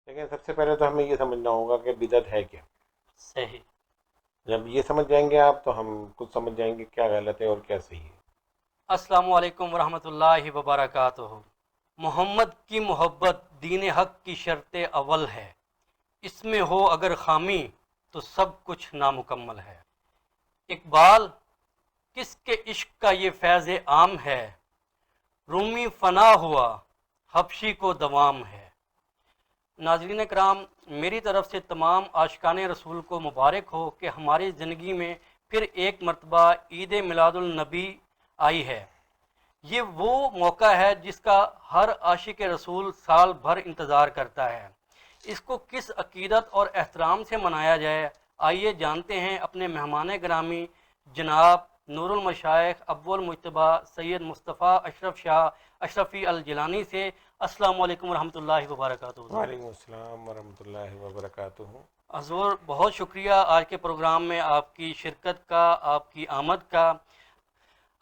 لیکن سب سے پہلے تو ہمیں یہ سمجھنا ہوگا کہ بدعت ہے کیا. صحیح. جب یہ سمجھ جائیں گے آپ تو ہم خود سمجھ جائیں گے کیا غلط ہے اور کیا صحیح ہے. السلام علیکم ورحمۃ اللہ وبرکاتہ. محمد کی محبت دین حق کی شرط اول ہے، اس میں ہو اگر خامی تو سب کچھ نامکمل ہے. اقبال: کس کے عشق کا یہ فیض عام ہے، رومی فنا ہوا حبشی کو دوام ہے. ناظرین کرام، میری طرف سے تمام عاشقان رسول کو مبارک ہو کہ ہماری زندگی میں پھر ایک مرتبہ عید میلاد النبی آئی ہے. یہ وہ موقع ہے جس کا ہر عاشق رسول سال بھر انتظار کرتا ہے. اس کو کس عقیدت اور احترام سے منایا جائے، آئیے جانتے ہیں اپنے مہمان گرامی جناب نور المشائخ ابو المجتبیٰ سید مصطفیٰ اشرف شاہ اشرفی الجیلانی سے. السلام علیکم ورحمۃ اللہ وبرکاتہ. وعلیکم السلام ورحمۃ اللہ وبرکاتہ. حضور بہت شکریہ آج کے پروگرام میں آپ کی شرکت کا، آپ کی آمد کا.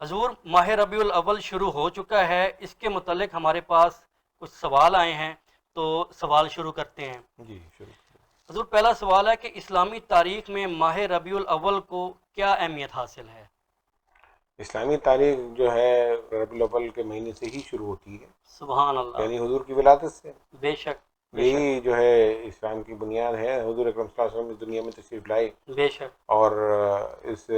حضور ماہ ربیع الاول شروع ہو چکا ہے، اس کے متعلق ہمارے پاس کچھ سوال آئے ہیں تو سوال شروع کرتے ہیں. جی شروع کریں. حضور پہلا سوال ہے کہ اسلامی تاریخ میں ماہ ربیع الاول کو کیا اہمیت حاصل ہے؟ اسلامی تاریخ جو ہے ربیع الاول کے مہینے سے ہی شروع ہوتی ہے، سبحان اللہ. یعنی حضور کی ولادت سے. بے شک. بے شک. یہی جو ہے اسلام کی بنیاد ہے. حضور اکرم صلی اللہ علیہ وسلم اس دنیا میں تشریف لائے بے شک. اور اس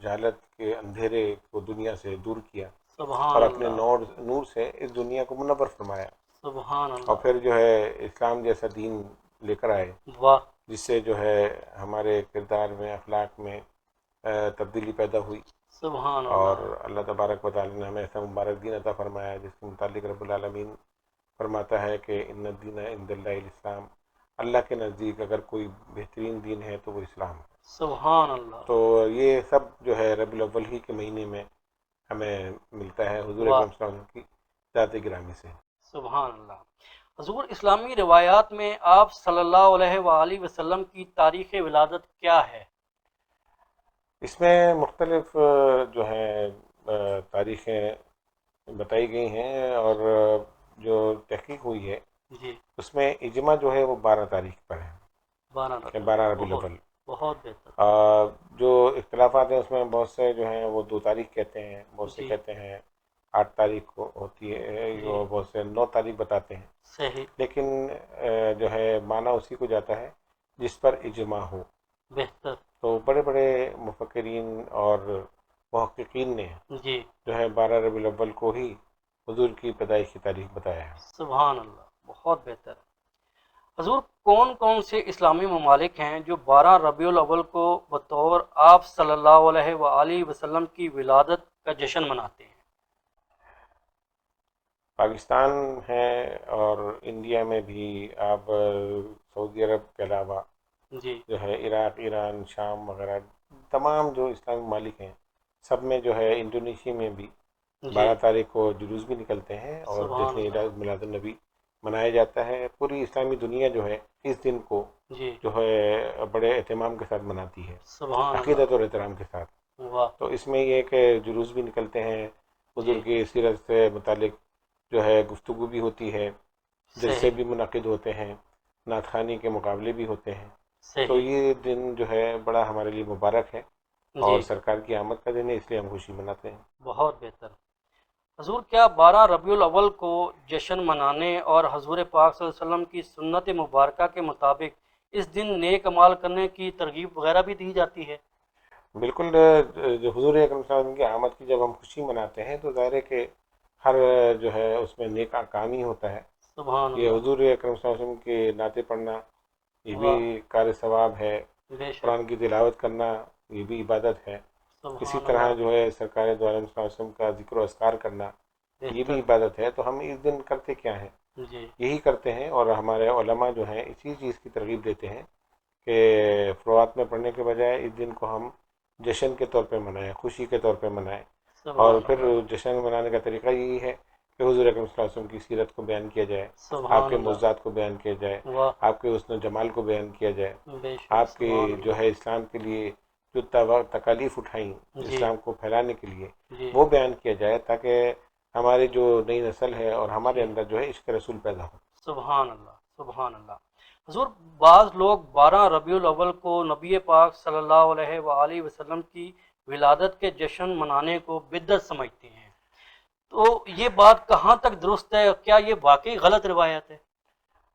جہالت کے اندھیرے کو دنیا سے دور کیا سبحان اور اپنے اللہ. نور سے اس دنیا کو منور فرمایا، سبحان اور اللہ. پھر جو ہے اسلام جیسا دین لے کر آئے واہ. جس سے جو ہے ہمارے کردار میں اخلاق میں تبدیلی پیدا ہوئی. سبحان اور اللہ. اللہ تبارک و تعالی نے ہمیں ایسا مبارک دین عطا فرمایا جس کے متعلق رب العالمین فرماتا ہے کہ ان الدین عند اللہ الاسلام، اللہ کے نزدیک اگر کوئی بہترین دین ہے تو وہ اسلام ہے. سبحان اللہ. تو یہ سب جو ہے ربیع الاول ہی کے مہینے میں ہمیں ملتا ہے حضور واہ. اکرم صلی اللہ علیہ وسلم کی ذات گرامی سے. سبحان اللہ. حضور اسلامی روایات میں آپ صلی اللہ علیہ وآلہ وسلم کی تاریخ ولادت کیا ہے؟ اس میں مختلف جو ہیں تاریخیں بتائی گئی ہیں، اور جو تحقیق ہوئی ہے جی. اس میں اجماع جو ہے وہ 12 تاریخ پر ہے 12 کہ ربیع 12 ربیع بہت الاول. بہت بہتر. جو اختلافات ہیں اس میں بہت سے جو ہیں وہ 2 تاریخ کہتے ہیں، بہت سے جی. کہتے ہیں 8 تاریخ کو ہوتی ہے، جی. جو بہت سے 9 تاریخ بتاتے ہیں. صحیح. لیکن جو ہے معنی اسی کو جاتا ہے جس پر اجماع ہو. بہتر. تو بڑے بڑے مفکرین اور محققین نے جی. جو ہے 12 ربیع الاول کو ہی حضور کی پیدائش کی تاریخ بتایا ہے. سبحان اللہ. بہت بہتر. حضور کون کون سے اسلامی ممالک ہیں جو 12 ربیع الاول کو بطور آپ صلی اللہ علیہ وآلہ وسلم کی ولادت کا جشن مناتے ہیں؟ پاکستان ہے اور انڈیا میں بھی آپ سعودی عرب کے علاوہ جی. جو ہے عراق، ایران، شام وغیرہ تمام جو اسلامی ممالک ہیں سب میں جو ہے انڈونیشیا میں بھی جی. 12 تاریخ کو جلوس بھی نکلتے ہیں اور سبحان جشن اللہ. میلاد النبی منایا جاتا ہے. پوری اسلامی دنیا جو ہے اس دن کو جی. جو ہے بڑے اہتمام کے ساتھ مناتی ہے، سبحان عقیدت اللہ. اور احترام کے ساتھ. واہ. تو اس میں یہ کہ جلوس بھی نکلتے ہیں، حضور جی. کی سیرت سے متعلق جو ہے گفتگو بھی ہوتی ہے، جلسے صحیح. بھی منعقد ہوتے ہیں، نعت خوانی کے مقابلے بھی ہوتے ہیں. تو صحیح. یہ دن جو ہے بڑا ہمارے لیے مبارک ہے اور جی. سرکار کی آمد کا دن ہے، اس لیے ہم خوشی مناتے ہیں. بہت بہتر. حضور کیا 12 ربیع الاول کو جشن منانے اور حضور پاک صلی اللہ علیہ وسلم کی سنت مبارکہ کے مطابق اس دن نیک اعمال کرنے کی ترغیب وغیرہ بھی دی جاتی ہے؟ بالکل. جو حضور اکرم صلی اللہ علیہ وسلم کی آمد کی جب ہم خوشی مناتے ہیں تو ظاہر ہے کہ ہر جو ہے اس میں نیک کام ہی ہوتا ہے. سبحان یہ اللہ. حضور اکرم صلی اللہ علیہ وسلم کے نعتیں پڑھنا یہ بھی واہ. کار ثواب ہے، بے شک. قرآن کی تلاوت کرنا یہ بھی عبادت ہے. اسی سبحان طرح اللہ. جو ہے سرکار دو عالم صلی اللہ علیہ وسلم کا ذکر و اذکار کرنا یہ بھی بہتر. عبادت ہے. تو ہم اس دن کرتے کیا ہیں؟ جی. یہی کرتے ہیں، اور ہمارے علماء جو ہیں اسی چیز کی ترغیب دیتے ہیں کہ فروات میں پڑھنے کے بجائے اس دن کو ہم جشن کے طور پہ منائیں، خوشی کے طور پہ منائیں. اور سبحان پھر اللہ. جشن منانے کا طریقہ یہی ہے کہ حضور اکرم صلی اللہ علیہ وسلم کی سیرت کو بیان کیا جائے، آپ سبحان کے اللہ. معجزات کو بیان کیا جائے، واہ. آپ کے حسن و جمال کو بیان کیا جائے، بے شک. آپ کے سبحان اللہ. جو ہے اسلام کے لیے جو تکالیف اٹھائیں جی. اسلام کو پھیلانے کے لیے جی. وہ بیان کیا جائے، تاکہ ہماری جو نئی نسل ہے اور ہمارے جی. اندر جو ہے عشق رسول پیدا ہو. سبحان اللہ. سبحان اللہ. حضور بعض لوگ 12 ربیع الاول کو نبی پاک صلی اللہ علیہ وآلہ وسلم کی ولادت کے جشن منانے کو بدعت سمجھتے ہیں، تو یہ بات کہاں تک درست ہے اور کیا یہ واقعی غلط روایت ہے؟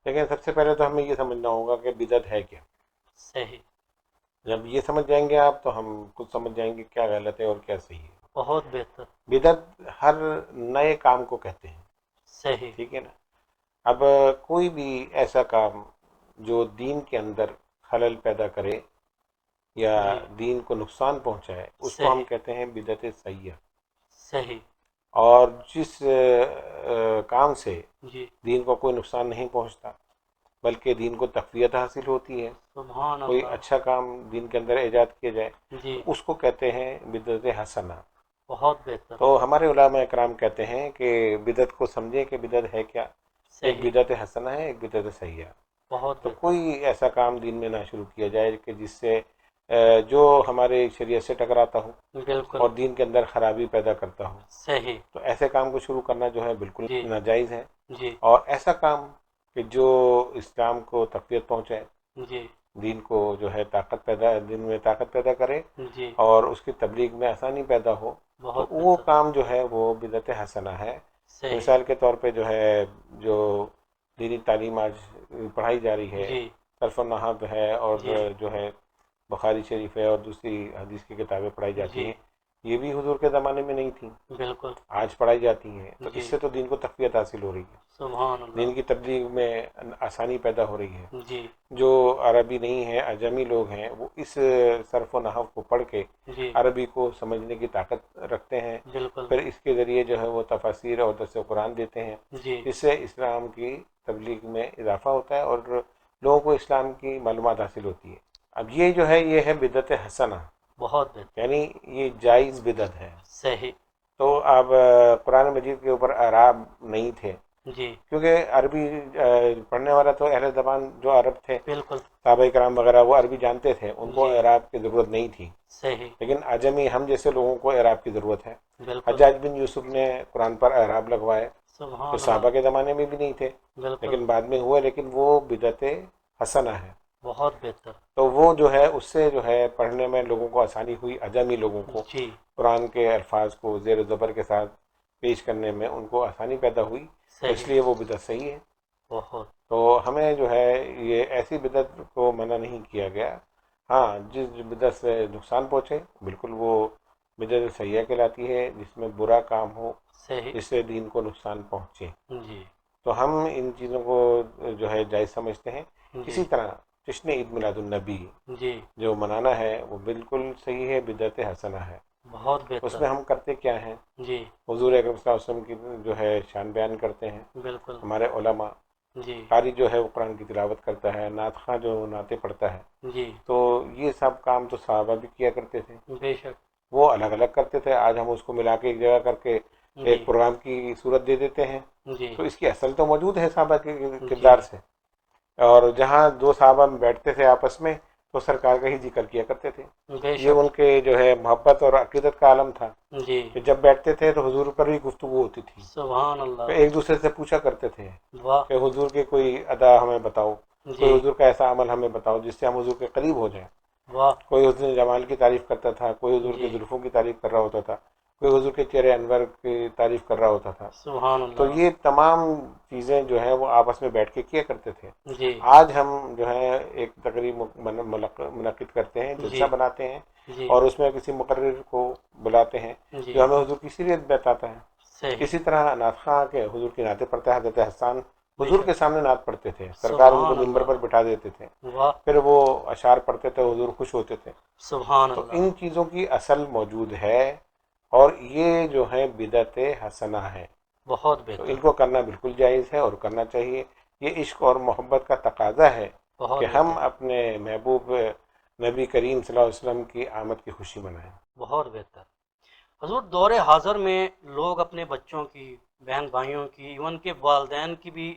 لیکن سب سے پہلے تو ہمیں یہ سمجھنا ہوگا کہ بدعت ہے کیا. صحیح. جب یہ سمجھ جائیں گے آپ تو ہم خود سمجھ جائیں گے کیا غلط ہے اور کیا صحیح ہے. بہت بہتر. بدعت ہر نئے کام کو کہتے ہیں. صحیح. ٹھیک ہے نا. اب کوئی بھی ایسا کام جو دین کے اندر خلل پیدا کرے یا جی. دین کو نقصان پہنچائے اس کو ہم صحیح. کہتے ہیں بدعت سیئہ. صحیح. اور جس کام سے جی. دین کو کوئی نقصان نہیں پہنچتا بلکہ دین کو تقویت حاصل ہوتی ہے، سبحان کوئی اللہ. اچھا کام دین کے اندر ایجاد کیا جائے جی. تو اس کو کہتے ہیں بدعت حسنہ. بہت بہتر. تو ہمارے علماء کرام کہتے ہیں کہ بدعت کو سمجھیں کہ بدعت ہے کیا. ایک صحیح. بدعت حسنہ ہے، ایک بدعت سیئہ. بہت تو بہتر. کوئی ایسا کام دین میں نہ شروع کیا جائے کہ جس سے جو ہمارے شریعت سے ٹکراتا ہو بالکل. اور دین کے اندر خرابی پیدا کرتا ہو. صحیح. تو ایسے کام کو شروع کرنا جو ہے بالکل جی. ناجائز ہے. جی. اور ایسا کام کہ جو اسلام کو تقویت پہنچائے، جی. دین کو جو ہے دین میں طاقت پیدا کرے جی. اور اس کی تبلیغ میں آسانی پیدا ہو، تو بہت وہ بہتر. کام جو ہے وہ بدعت حسنہ ہے. صحیح. مثال کے طور پہ جو ہے جو دینی تعلیم آج پڑھائی جا رہی ہے، جی. صرف و نحو ہے اور جی. جو ہے بخاری شریف ہے اور دوسری حدیث کی کتابیں پڑھائی جاتی جی. ہیں، یہ بھی حضور کے زمانے میں نہیں تھیں، بالکل. آج پڑھائی جاتی ہیں. تو جی. اس سے تو دین کو تقویت حاصل ہو رہی ہے، سبحان دین اللہ. کی تبلیغ میں آسانی پیدا ہو رہی ہے. جی. جو عربی نہیں ہے، اجمی لوگ ہیں، وہ اس صرف و نحو کو پڑھ کے جی. عربی کو سمجھنے کی طاقت رکھتے ہیں. بالکل. پھر اس کے ذریعے جو ہے وہ تفاسیر اور درس قرآن دیتے ہیں. جی. اس سے اسلام کی تبلیغ میں اضافہ ہوتا ہے اور لوگوں کو اسلام کی معلومات حاصل ہوتی ہے. اب یہ جو ہے یہ ہے بدعت حسنہ، بہت بہتر. یعنی یہ جائز بدعت ہے. صحیح. تو اب قرآن مجید کے اوپر اعراب نہیں تھے، جی. کیونکہ عربی پڑھنے والا تو اہل زبان جو عرب تھے، بالکل. صحابہ کرام وغیرہ وہ عربی جانتے تھے، ان کو جی. اعراب کی ضرورت نہیں تھی. صحیح. لیکن اجمی ہم جیسے لوگوں کو اعراب کی ضرورت ہے. بالکل. حجاج بن یوسف نے قرآن پر اعراب لگوائے جو سبحان صحابہ اللہ. کے زمانے میں بھی نہیں تھے بالکل. لیکن بعد میں ہوئے، لیکن وہ بدعت حسنہ ہے. بہت بہتر. تو وہ جو ہے اس سے جو ہے پڑھنے میں لوگوں کو آسانی ہوئی، اجمی لوگوں کو جی. قرآن کے الفاظ کو زیر و زبر کے ساتھ پیش کرنے میں ان کو آسانی پیدا ہوئی، تو اس صحیح. لیے وہ بدعت صحیح ہے. بہت. تو ہمیں جو ہے یہ ایسی بدعت کو منع نہیں کیا گیا. ہاں، جس بدعت سے نقصان پہنچے بالکل وہ بدعت سیئہ کہلاتی ہے، جس میں برا کام ہو صحیح. جس سے دین کو نقصان پہنچے. جی. تو ہم ان چیزوں کو جو ہے جائز سمجھتے ہیں. جی. اسی طرح جشن عید میلاد النبی جی. جو منانا ہے وہ بالکل صحیح ہے، بدعت حسنہ ہے. بہت اس بہتر. میں ہم کرتے کیا ہیں؟ جی. حضور اکرم صلی اللہ علیہ وسلم کی جو ہے شان بیان کرتے ہیں. بالکل. ہمارے علماء، جی. قاری جو ہے وہ قرآن کی تلاوت کرتا ہے، نعت خواں جو نعتیں پڑھتا ہے. جی. تو یہ سب کام تو صحابہ بھی کیا کرتے تھے، بے شک. وہ الگ الگ کرتے تھے. آج ہم اس کو ملا کے ایک جگہ کر کے جی. ایک پروگرام کی صورت دے دیتے ہیں. جی. تو اس کی اصل تو موجود ہے صحابہ کے جی. کردار سے. اور جہاں دو صحابہ بیٹھتے تھے آپس میں تو سرکار کا ہی ذکر کیا کرتے تھے. بے یہ ان شک. کے جو ہے محبت اور عقیدت کا عالم تھا جی. کہ جب بیٹھتے تھے تو حضور پر ہی گفتگو ہوتی تھی. سبحان تو اللہ. ایک دوسرے سے پوچھا کرتے تھے واہ. کہ حضور کے کوئی ادا ہمیں بتاؤ، کوئی جی. حضور کا ایسا عمل ہمیں بتاؤ جس سے ہم حضور کے قریب ہو جائیں. واہ. کوئی حسن جمال کی تعریف کرتا تھا، کوئی حضور کے جی. زلفوں کی تعریف کر رہا ہوتا تھا، کوئی حضور کے چہرے انور کی تعریف کر رہا ہوتا تھا. سبحان تو اللہ. یہ تمام چیزیں جو ہیں وہ آپس میں بیٹھ کے کیا کرتے تھے. جی. آج ہم جو ہے ایک تقریب منعقد کرتے ہیں، جلسہ جی. بناتے ہیں جی. اور اس میں کسی مقرر کو بلاتے ہیں جی. جو ہمیں حضور کی سیرت بتاتا ہے. صحیح. اسی طرح نعت خواں کے حضور کی نعتیں پڑھتا ہے. حضرت حسان بے حضور شک. کے سامنے نعت پڑھتے تھے، سرکار ان کو سبحان ممبر پر اللہ. بٹھا دیتے تھے، واہ. پھر وہ اشعار پڑھتے تھے، حضور خوش ہوتے تھے. سبحان تو اللہ. ان چیزوں کی اصل موجود ہے اور یہ جو ہے بدعت حسنہ ہے. بہت تو بہتر. ان کو کرنا بالکل جائز ہے اور کرنا چاہیے. یہ عشق اور محبت کا تقاضا ہے بہت کہ ہم بہتر. اپنے محبوب نبی کریم صلی اللہ علیہ وسلم کی آمد کی خوشی منائیں. بہت بہتر. حضور دور حاضر میں لوگ اپنے بچوں کی، بہن بھائیوں کی، ایون کے والدین کی بھی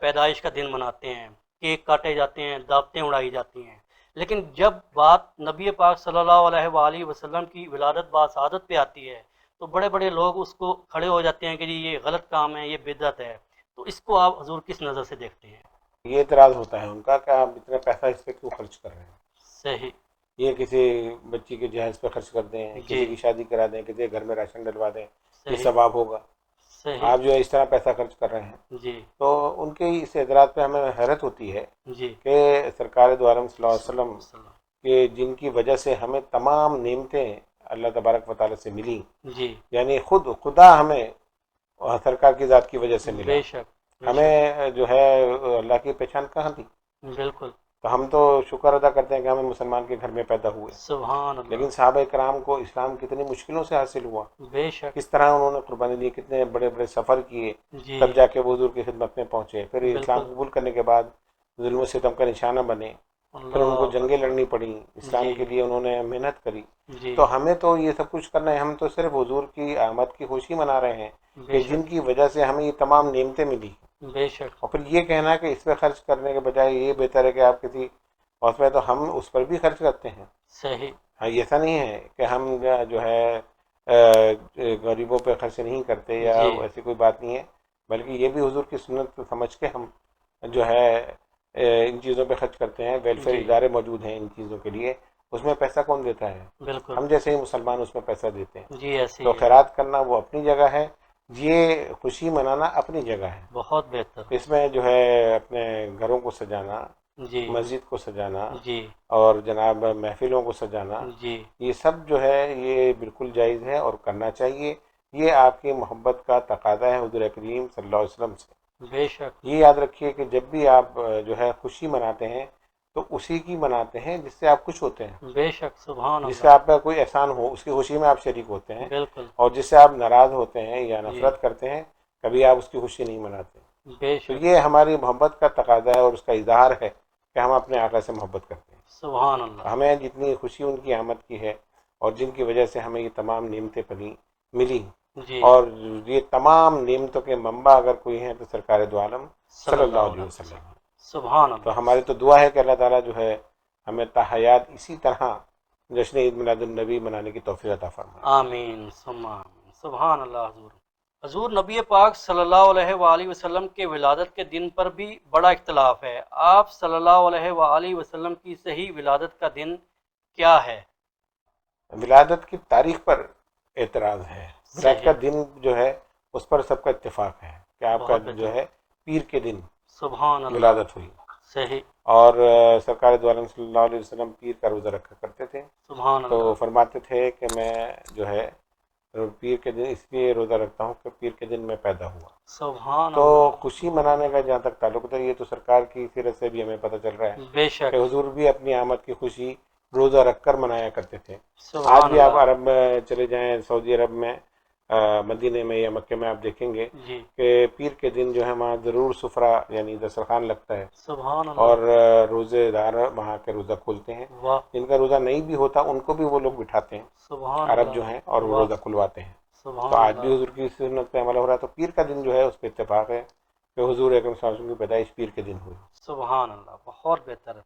پیدائش کا دن مناتے ہیں، کیک کاٹے جاتے ہیں، دعوتیں اڑائی جاتی ہیں. لیکن جب بات نبی پاک صلی اللہ علیہ وآلہ وسلم کی ولادت باسعادت پہ آتی ہے تو بڑے بڑے لوگ اس کو کھڑے ہو جاتے ہیں کہ جی یہ غلط کام ہے، یہ بدعت ہے. تو اس کو آپ حضور کس نظر سے دیکھتے ہیں؟ یہ اعتراض ہوتا ہے ان کا کہ آپ اتنا پیسہ اس پہ کیوں خرچ کر رہے ہیں، صحیح، یہ کسی بچی کے جہیز پہ خرچ کر دیں، جی کسی کی شادی کرا دیں، کسی کے گھر میں راشن ڈلوا دیں، یہ صحیح، ثواب ہوگا، صحیح، آپ جو ہے اس طرح پیسہ خرچ کر رہے ہیں۔ جی تو ان کے اس اعتراض پہ ہمیں حیرت ہوتی ہے جی کہ سرکار دو عالم صلی اللہ علیہ صلی اللہ وسلم علیہ وسلم، کہ جن کی وجہ سے ہمیں تمام نعمتیں اللہ تبارک و تعالیٰ سے ملی، جی یعنی خود خدا ہمیں سرکار کی ذات کی وجہ سے ملا، بے شک، بے شک، ہمیں جو ہے اللہ کی پہچان کہاں تھی؟ بالکل، تو ہم تو شکر ادا کرتے ہیں کہ ہمیں مسلمان کے گھر میں پیدا ہوئے، سبحان لیکن اللہ، صحابہ کرام کو اسلام کتنی مشکلوں سے حاصل ہوا، بے شک، کس طرح انہوں نے قربانی دی، کتنے بڑے بڑے سفر کیے، جی تب جا کے وہ حضور کی خدمت میں پہنچے، پھر اسلام بالکل، قبول کرنے کے بعد ظلم و ستم کا نشانہ بنے، پھر ان کو اللہ جنگیں اکبر، لڑنی پڑیں، اسلام جی کے لیے انہوں نے محنت کری۔ جی تو ہمیں تو یہ سب کچھ کرنا ہے، ہم تو صرف حضور کی آمد کی خوشی منا رہے ہیں بے کہ جن شک، کی وجہ سے ہمیں یہ تمام نعمتیں ملی، بے شک، اور پھر یہ کہنا کہ اس پہ خرچ کرنے کے بجائے یہ بہتر ہے کہ آپ کسی اور اس میں، تو ہم اس پر بھی خرچ کرتے ہیں۔ صحیح، ہاں، ایسا نہیں ہے کہ ہم جو ہے غریبوں پہ خرچ نہیں کرتے یا جی ایسی کوئی بات نہیں ہے، بلکہ یہ بھی حضور کی سنت کو سمجھ کے ہم جو ہے ان چیزوں پہ خرچ کرتے ہیں۔ ویلفیئر جی ادارے موجود ہیں ان چیزوں کے لیے، اس میں پیسہ کون دیتا ہے؟ بالکل، ہم جیسے ہی مسلمان اس میں پیسہ دیتے ہیں۔ جی ایسے تو ہی ہے، خیرات کرنا وہ اپنی جگہ ہے، یہ خوشی منانا اپنی جگہ ہے۔ بہت بہتر، اس میں جو ہے اپنے گھروں کو سجانا، جی مسجد کو سجانا، جی اور جناب محفلوں کو سجانا، جی یہ سب جو ہے یہ بالکل جائز ہے اور کرنا چاہیے۔ یہ آپ کی محبت کا تقاضا ہے حضور کریم صلی اللہ علیہ وسلم سے۔ بے شک، یہ یاد رکھیے کہ جب بھی آپ جو ہے خوشی مناتے ہیں تو اسی کی مناتے ہیں جس سے آپ خوش ہوتے ہیں، بے شک، سبحان جس سے اللہ، آپ کا کوئی احسان ہو اس کی خوشی میں آپ شریک ہوتے ہیں، بالکل، اور جس سے آپ ناراض ہوتے ہیں یا جی نفرت کرتے ہیں کبھی آپ اس کی خوشی نہیں مناتے۔ بے تو شک، یہ ہماری محبت کا تقاضا ہے اور اس کا اظہار ہے کہ ہم اپنے آقا سے محبت کرتے ہیں۔ سبحان اللہ، ہمیں جتنی خوشی ان کی آمد کی ہے اور جن کی وجہ سے ہمیں یہ تمام نعمتیں ملی، جی اور یہ تمام نعمتوں کے منبع اگر کوئی ہیں تو سرکار دو عالم صلی اللہ علیہ وسلم۔ سبحان تو اللہ، ہماری تو دعا ہے کہ اللہ تعالیٰ جو ہے ہمیں تاحیات اسی طرح جشن عید میلاد النبی منانے کی توفیق عطا فرمائے۔ آمین ثم آمین، سبحان اللہ۔ حضور حضور نبی پاک صلی اللہ علیہ وآلہ وسلم کے ولادت کے دن پر بھی بڑا اختلاف ہے، آپ صلی اللہ علیہ وآلہ وسلم کی صحیح ولادت کا دن کیا ہے؟ ولادت کی تاریخ پر اعتراض ہے، ولادت کا صحیح، دن جو ہے اس پر سب کا اتفاق ہے کہ آپ کا بہت جو بہتر، ہے پیر کے دن سبحان اللہ، ولادت ہوئی، صحیح، اور سرکار دو عالم صلی اللہ علیہ وسلم پیر کا روزہ رکھا کرتے تھے۔ سبحان تو اللہ، فرماتے تھے کہ میں جو ہے پیر کے دن اس لیے روزہ رکھتا ہوں کہ پیر کے دن میں پیدا ہوا۔ سبحان تو اللہ، خوشی منانے کا جہاں تک تعلق ہے، یہ تو سرکار کی سیرت سے بھی ہمیں پتہ چل رہا ہے بے شک، کہ حضور بھی اپنی آمد کی خوشی روزہ رکھ کر منایا کرتے تھے۔ آج سبحان بھی آپ اللہ، عرب میں چلے جائیں، سعودی عرب میں مدینے میں یا مکے میں آپ دیکھیں گے جی کہ پیر کے دن جو ہے وہاں ضرور سفرہ یعنی دسترخوان لگتا ہے، سبحان اور اللہ، روزے دار وہاں کے روزہ کھولتے ہیں، واہ، جن کا روزہ نہیں بھی ہوتا ان کو بھی وہ لوگ بٹھاتے ہیں سبحان عرب جو اللہ، ہیں، اور وہ واہ، روزہ کھلواتے ہیں۔ تو سبحان آج بھی اللہ، حضور کی سنت پہ عمل ہو رہا ہے۔ تو پیر کا دن جو ہے اس پہ اتفاق ہے کہ حضور اکرم صلی اللہ علیہ وسلم کی پیدائش پیر کے دن ہوئی۔ سبحان اللہ، بہت بہتر ہے۔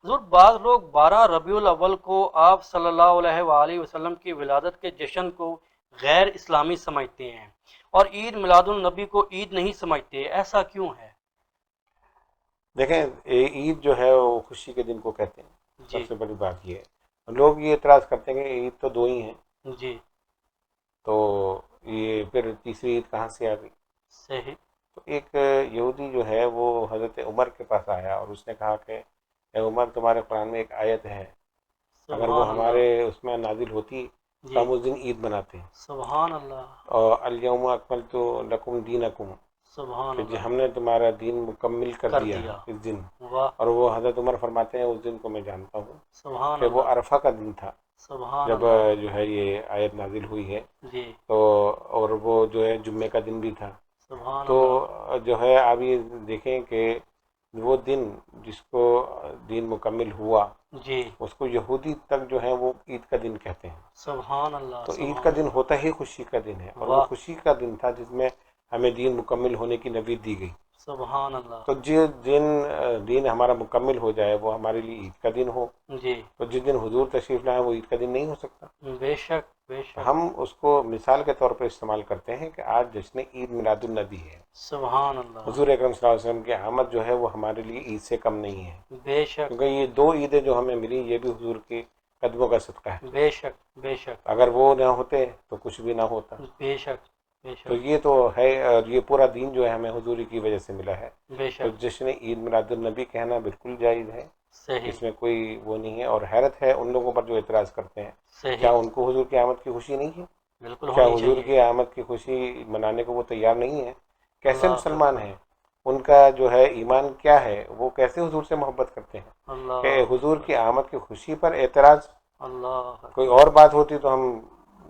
حضور بعض لوگ 12 ربیع الاول کو آپ صلی اللہ علیہ وآلہ وسلم کی ولادت کے جشن کو غیر اسلامی سمجھتے ہیں اور عید میلاد النبی کو عید نہیں سمجھتے، ایسا کیوں ہے؟ دیکھیں، عید جو ہے وہ خوشی کے دن کو کہتے ہیں، جی سب سے بڑی بات یہ ہے۔ لوگ یہ اعتراض کرتے ہیں کہ عید تو دو ہی ہیں، جی تو یہ پھر تیسری عید کہاں سے آ گئی؟ صحیح، تو ایک یہودی جو ہے وہ حضرت عمر کے پاس آیا اور اس نے کہا کہ اے عمر، تمہارے قرآن میں ایک آیت ہے، اگر وہ سبحان ہمارے اللہ، اس میں نازل ہوتی تو جی ہم اس دن عید مناتے ہیں، سبحان اللہ، اور الیوم اکملت لکم دینکم، سبحان کہ جی اللہ، ہم نے تمہارا دین مکمل کر دیا اس دن۔ واہ، اور وہ حضرت عمر فرماتے ہیں اس دن کو میں جانتا ہوں سبحان کہ وہ اللہ، عرفہ کا دن تھا سبحان جب اللہ، جو ہے یہ آیت نازل ہوئی ہے۔ جی تو اور وہ جو ہے جمعے کا دن بھی تھا۔ سبحان تو اللہ، جو ہے آپ یہ دیکھیں کہ وہ دن جس کو دین مکمل ہوا جی اس کو یہودی تک جو ہے وہ عید کا دن کہتے ہیں۔ سبحان اللہ، تو عید کا سبحان دن اللہ، ہوتا ہی خوشی کا دن ہے، اور وہ واہ، خوشی کا دن تھا جس میں ہمیں دین مکمل ہونے کی نوید دی گئی۔ سبحان اللہ. تو جن دن ہمارا مکمل ہو جائے وہ ہمارے لیے عید کا دن ہو. جی تو جس دن حضور تشریف لائیں وہ عید کا دن نہیں ہو سکتا. بے شک بے شک. ہم اس کو مثال کے طور پر استعمال کرتے ہیں کہ آج جشن عید میلاد النبی ہے. سبحان اللہ. حضور اکرم صلی اللہ علیہ وسلم کی آمد جو ہے وہ ہمارے لیے عید سے کم نہیں ہے. بے شک کیونکہ یہ دو عیدیں جو ہمیں ملی یہ بھی حضور کے قدموں کا صدقہ ہے. بے شک بے شک. اگر وہ نہ ہوتے تو کچھ بھی نہ ہوتا. بے شک بے تو شک یہ تو ہے، اور یہ پورا دین جو ہے ہمیں حضور کی وجہ سے ملا ہے. بے تو شک. جشن عید میلاد النبی کہنا بالکل جائز ہے، صحیح اس میں کوئی وہ نہیں ہے. اور حیرت ہے ان لوگوں پر جو اعتراض کرتے ہیں، کیا صحیح. ان کو حضور کی آمد کی خوشی نہیں ہے؟ بالکل کیا ہونی حضور چاہیے. کی آمد کی خوشی منانے کو وہ تیار نہیں ہے؟ کیسے اللہ مسلمان اکبر. ہیں؟ ان کا جو ہے ایمان کیا ہے؟ وہ کیسے حضور سے محبت کرتے ہیں اللہ کہ حضور اکبر. کی آمد کی خوشی پر اعتراض؟ اللہ کوئی اکبر. اور بات ہوتی تو ہم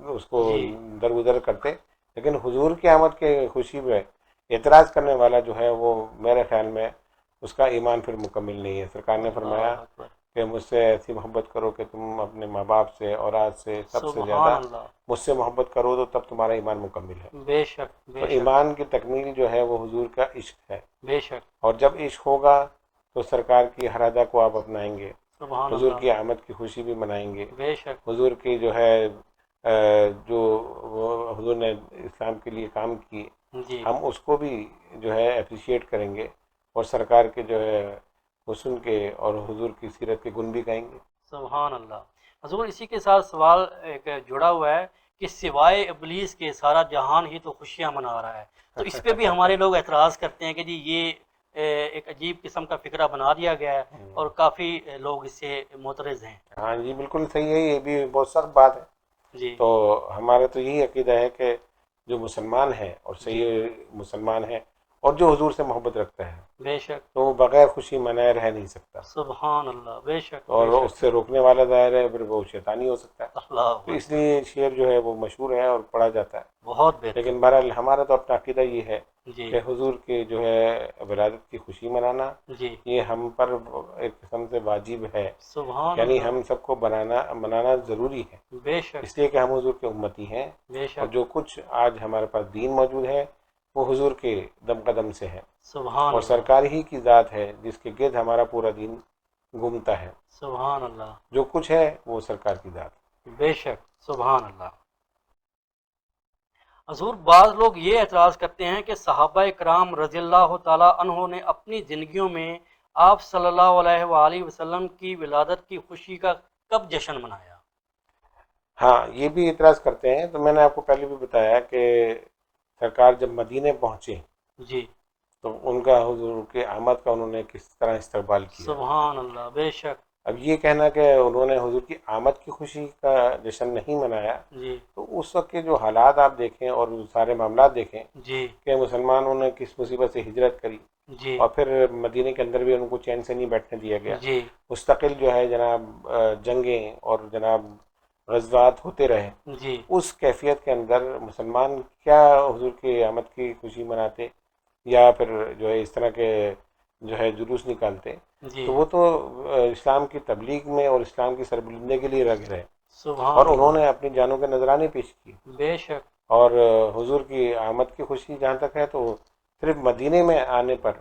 اس کو جی درگزر کرتے، لیکن حضور کی آمد کی خوشی میں اعتراض کرنے والا جو ہے وہ میرے خیال میں اس کا ایمان پھر مکمل نہیں ہے. سرکار نے فرمایا اللہ اکبر. کہ مجھ سے ایسی محبت کرو کہ تم اپنے ماں باپ سے، اولاد سے، سب سے سبحان زیادہ اللہ. مجھ سے محبت کرو تو تب تمہارا ایمان مکمل ہے. بے شک تو بے شک ایمان کی تکمیل جو ہے وہ حضور کا عشق ہے. بے شک. اور جب عشق ہوگا تو سرکار کی ہر ادا کو آپ اپنائیں گے، سبحان حضور اللہ. کی آمد کی خوشی بھی منائیں گے. بے شک. حضور کی جو ہے جو حضور نے اسلام کے لیے کام کی، جی ہم اس کو بھی جو ہے اپریشیٹ کریں گے، اور سرکار کے جو ہے حسن کے اور حضور کی سیرت کے گن بھی گائیں گے. سبحان اللہ. حضور اسی کے ساتھ سوال ایک جڑا ہوا ہے کہ سوائے ابلیس کے سارا جہان ہی تو خوشیاں منا رہا ہے، تو اس پہ بھی ہمارے لوگ اعتراض کرتے ہیں کہ جی یہ ایک عجیب قسم کا فکرہ بنا دیا گیا ہے، اور کافی لوگ اس سے معترض ہیں. ہاں جی بالکل صحیح ہے، یہ بھی بہت سخت بات ہے. جی تو ہمارا تو یہی عقیدہ ہے کہ جو مسلمان ہے اور جی صحیح مسلمان ہے اور جو حضور سے محبت رکھتا ہے بے شک. تو وہ بغیر خوشی منائے رہ نہیں سکتا. سبحان اللہ. بے شک اور بے اس شک. سے روکنے والا ظاہر ہے پھر وہ شیطانی ہو سکتا ہے. اللہ تو اکبر. اس لیے شعر جو ہے وہ مشہور ہے اور پڑھا جاتا ہے. بہت بہتر. لیکن بہرحال ہمارا تو اپنا عقیدہ یہ ہے جی کہ حضور کے جو ہے ولادت کی خوشی منانا جی. یہ ہم پر ایک قسم سے واجب ہے. سبحان یعنی اللہ. ہم سب کو منانا ضروری ہے، بے شک اس لیے کہ ہم حضور کے امتی ہیں. بے اور شک. جو کچھ آج ہمارے پاس دین موجود ہے وہ حضور کے دم قدم سے ہے، سبحان اور اللہ. سرکار ہی کی ذات ہے جس کے گرد ہمارا پورا دین گھومتا ہے. سبحان اللہ. جو کچھ ہے وہ سرکار کی ذات ہے. بے شک. سبحان اللہ. حضور بعض لوگ یہ اعتراض کرتے ہیں کہ صحابہ کرام رضی اللہ تعالیٰ عنہ نے اپنی زندگیوں میں آپ صلی اللہ علیہ وآلہ وسلم کی ولادت کی خوشی کا کب جشن منایا؟ ہاں یہ بھی اعتراض کرتے ہیں. تو میں نے آپ کو پہلے بھی بتایا کہ سرکار جب مدینے پہنچے جی تو ان کا حضور کے آمد کا انہوں نے کس طرح استقبال کیا. سبحان اللہ. بے شک. اب یہ کہنا کہ انہوں نے حضور کی آمد کی خوشی کا جشن نہیں منایا، جی تو اس وقت کے جو حالات آپ دیکھیں اور سارے معاملات دیکھیں جی کہ مسلمانوں نے کس مصیبت سے ہجرت کری، جی اور پھر مدینے کے اندر بھی ان کو چین سے نہیں بیٹھنے دیا گیا. جی مستقل جو ہے جناب جنگیں اور جناب غزوات ہوتے رہے. جی اس کیفیت کے اندر مسلمان کیا حضور کی آمد کی خوشی مناتے یا پھر جو ہے اس طرح کے جو ہے جلوس نکالتے؟ جی. تو وہ تو اسلام کی تبلیغ میں اور اسلام کی سربلندی کے لیے رکھ رہے، سبحان اور انہوں اللہ. نے اپنی جانوں کے نذرانے پیش کی. بے شک. اور حضور کی آمد کی خوشی جہاں تک ہے تو صرف مدینے میں آنے پر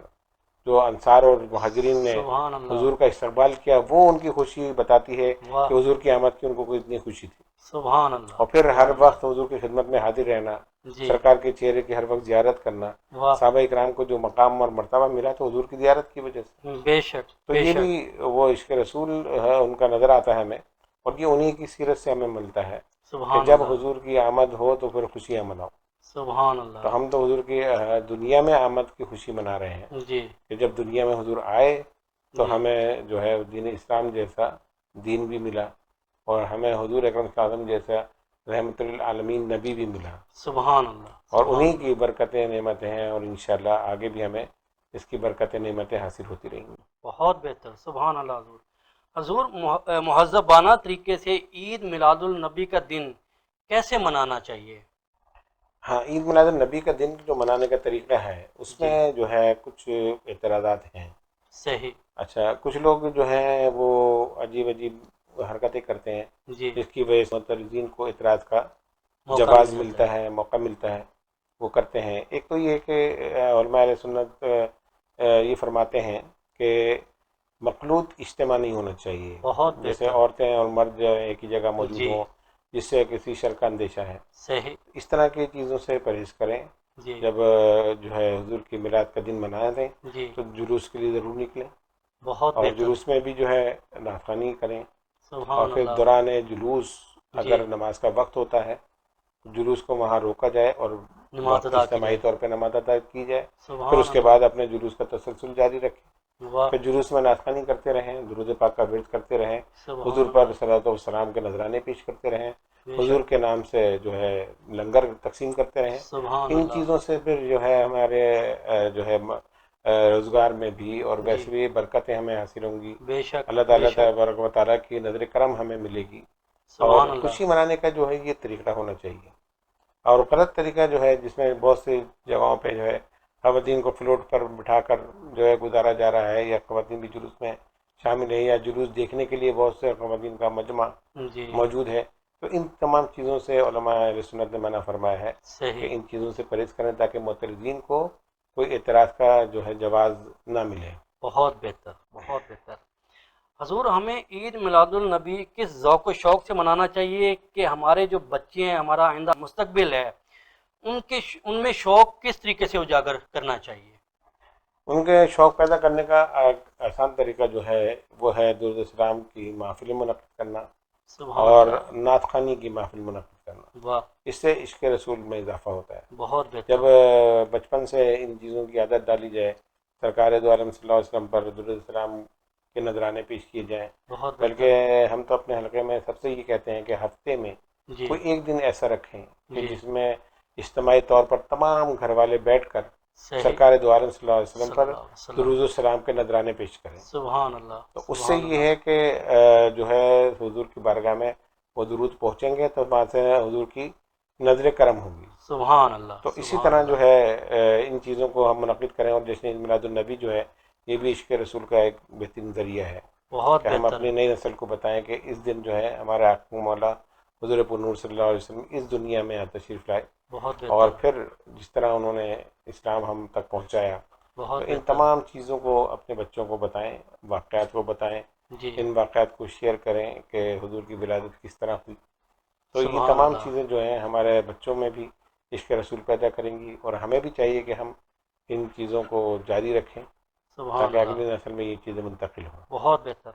جو انصار اور مہاجرین نے سبحان اللہ. حضور کا استقبال کیا وہ ان کی خوشی بتاتی ہے واہ. کہ حضور کی آمد کی ان کو اتنی خوشی تھی. سبحان اللہ. اور پھر ہر سبحان وقت حضور کی خدمت میں حاضر رہنا، جی. سرکار کے چہرے کی ہر وقت زیارت کرنا. واہ. صحابہ اکرام کو جو مقام اور مرتبہ ملا تو حضور کی زیارت کی وجہ سے. بے شک تو بے یہ شک. بھی وہ عشق رسول ہے ان کا نظر آتا ہے ہمیں، اور یہ انہی کی سیرت سے ہمیں ملتا ہے کہ سبحان جب اللہ. حضور کی آمد ہو تو پھر خوشیاں مناؤ. سبحان اللہ. تو ہم تو حضور کی دنیا میں آمد کی خوشی منا رہے ہیں جی کہ جب دنیا میں حضور آئے تو جی. ہمیں جو ہے دین اسلام جیسا دین بھی ملا، اور ہمیں حضور اکرم صلی اللہ علیہ وسلم جیسا رحمت للعالمین نبی بھی ملا. سبحان اللہ. اور سبحان انہی اللہ. کی برکتیں نعمتیں ہیں، اور انشاءاللہ آگے بھی ہمیں اس کی برکتیں نعمتیں حاصل ہوتی رہیں گی. بہت بہتر. سبحان اللہ. حضور مہذبانہ طریقے سے عید میلاد النبی کا دن کیسے منانا چاہیے؟ ہاں عید میلاد النبی کا دن جو منانے کا طریقہ ہے اس جی. میں جو ہے کچھ اعتراضات ہیں. صحیح. اچھا کچھ لوگ جو ہیں وہ عجیب عجیب حرکتیں کرتے ہیں جی. جس کی وجہ سے معترضین کو اعتراض کا موقع جواز مل جاتا ملتا ہے، موقع ملتا ہے، وہ کرتے ہیں. ایک تو یہ کہ علماء اہل سنت یہ فرماتے ہیں کہ مخلوط اجتماع نہیں ہونا چاہیے، بہت جیسے بہتر، عورتیں اور مرد ایک ہی جگہ موجود جی ہوں جس سے کسی شر کا اندیشہ ہے، صحیح، اس طرح کی چیزوں سے پرہیز کریں۔ جی جب جو ہے حضور کی میلاد کا دن منایا دیں جی تو جلوس کے لیے ضرور نکلیں، بہت اور بہتر، جلوس میں بھی جو ہے نعت کریں، اور سبحان پھر اللہ، دوران جلوس جی اگر نماز کا وقت ہوتا ہے جلوس کو وہاں روکا جائے اور نماز ادا کی اجتماعی جائے، طور پہ نماز ادا کی جائے، پھر سبحان اس کے اللہ، بعد اپنے جلوس کا تسلسل جاری رکھیں، واہ، پھر جلوس میں نعت خوانی کرتے رہیں، درود پاک کا ورد کرتے رہیں، حضور سبحان پر اللہ، صلوات و سلام کے نذرانے پیش کرتے رہیں، بے حضور شک، کے نام سے جو ہے لنگر تقسیم کرتے رہیں۔ سبحان ان اللہ، چیزوں سے پھر جو ہے ہمارے جو ہے روزگار میں بھی اور جی ویسے بھی برکتیں ہمیں حاصل ہوں گی، بے شک اللہ بے تعالیٰ شک، تبارک و تعالیٰ کی نظر کرم ہمیں ملے گی۔ اور سبحان اللہ، خوشی منانے کا جو ہے یہ طریقہ ہونا چاہیے، اور غلط طریقہ جو ہے جس میں بہت سی جگہوں پہ جو ہے خواتین کو فلوٹ پر بٹھا کر جو ہے گزارا جا رہا ہے، یا خواتین بھی جلوس میں شامل ہے، یا جلوس دیکھنے کے لیے بہت سے خواتین کا مجمع جی موجود ہے، تو ان تمام چیزوں سے علماء اہل سنت نے منع فرمایا ہے صحیح، کہ ان چیزوں سے پرہیز کریں تاکہ معترضین کو کوئی اعتراض کا جو ہے جواز نہ ملے۔ بہت بہتر، بہت بہتر۔ حضور، ہمیں عید میلاد النبی کس ذوق و شوق سے منانا چاہیے کہ ہمارے جو بچے ہیں، ہمارا آئندہ مستقبل ہے، ان میں شوق کس طریقے سے اجاگر کرنا چاہیے؟ ان کے شوق پیدا کرنے کا ایک آسان طریقہ جو ہے وہ ہے درود السلام کی محفل منعقد کرنا سبحان اور اللہ، نعت خوانی کی محفل منعقد کرنا۔ واہ، اس سے عشق رسول میں اضافہ ہوتا ہے۔ بہت بہتر، جب بچپن سے ان چیزوں کی عادت ڈالی جائے، سرکار دو عالم صلی اللہ علیہ وسلم پر درود السلام کے نذرانے پیش کیے جائیں، بہت بہتر، بلکہ ہم تو اپنے حلقے میں سب سے یہ کہتے ہیں کہ ہفتے میں جی کوئی ایک دن ایسا رکھیں کہ جی جس میں اجتماعی طور پر تمام گھر والے بیٹھ کر صحیح، سرکار دو عالم صلی اللہ علیہ وسلم صلی پر اللہ علیہ وسلم، درود السلام کے نذرانے پیش کریں۔ سبحان اللہ، تو اس سے سبحان یہ اللہ، ہے کہ جو ہے حضور کی بارگاہ میں وہ درود پہنچیں گے تو وہاں سے حضور کی نظر کرم ہوگی۔ سبحان اللہ، تو اسی سبحان طرح اللہ، جو ہے ان چیزوں کو ہم منعقد کریں، اور جشن عید میلاد النبی جو ہے یہ بھی عشق رسول کا ایک بہترین ذریعہ ہے بہت کہ ہم بہتر، اپنی نئی نسل کو بتائیں کہ اس دن جو ہے ہمارے آقا مولا حضور پرنور صلی اللہ علیہ وسلم اس دنیا میں تشریف لائے، بہت اور بہتر، پھر جس طرح انہوں نے اسلام ہم تک پہنچایا، تو بہت ان بہتر، تمام چیزوں کو اپنے بچوں کو بتائیں، واقعات کو بتائیں، جی ان واقعات کو شیئر کریں کہ حضور کی ولادت کس طرح ہوئی۔ تو یہ سبحان تمام اللہ، چیزیں جو ہیں ہمارے بچوں میں بھی عشق رسول پیدا کریں گی، اور ہمیں بھی چاہیے کہ ہم ان چیزوں کو جاری رکھیں سبحان تاکہ اللہ، اگلی نسل میں یہ چیزیں منتقل ہوں۔ بہت بہتر۔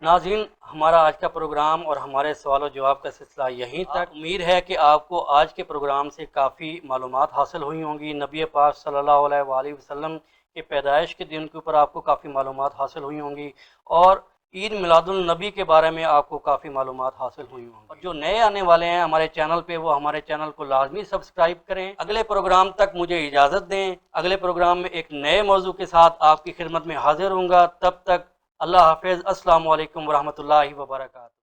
ناظرین، ہمارا آج کا پروگرام اور ہمارے سوال و جواب کا سلسلہ یہیں تک۔ امید ہے کہ آپ کو آج کے پروگرام سے کافی معلومات حاصل ہوئی ہوں گی۔ نبی پاک صلی اللہ علیہ وآلہ وسلم کے پیدائش کے دن کے اوپر آپ کو کافی معلومات حاصل ہوئی ہوں گی، اور عید میلاد النبی کے بارے میں آپ کو کافی معلومات حاصل ہوئی ہوں گی۔ اور جو نئے آنے والے ہیں ہمارے چینل پہ، وہ ہمارے چینل کو لازمی سبسکرائب کریں۔ اگلے پروگرام تک مجھے اجازت دیں، اگلے پروگرام میں ایک نئے موضوع کے ساتھ آپ کی خدمت میں حاضر ہوں گا۔ تب تک اللہ حافظ، السلام علیکم ورحمۃ اللہ وبرکاتہ۔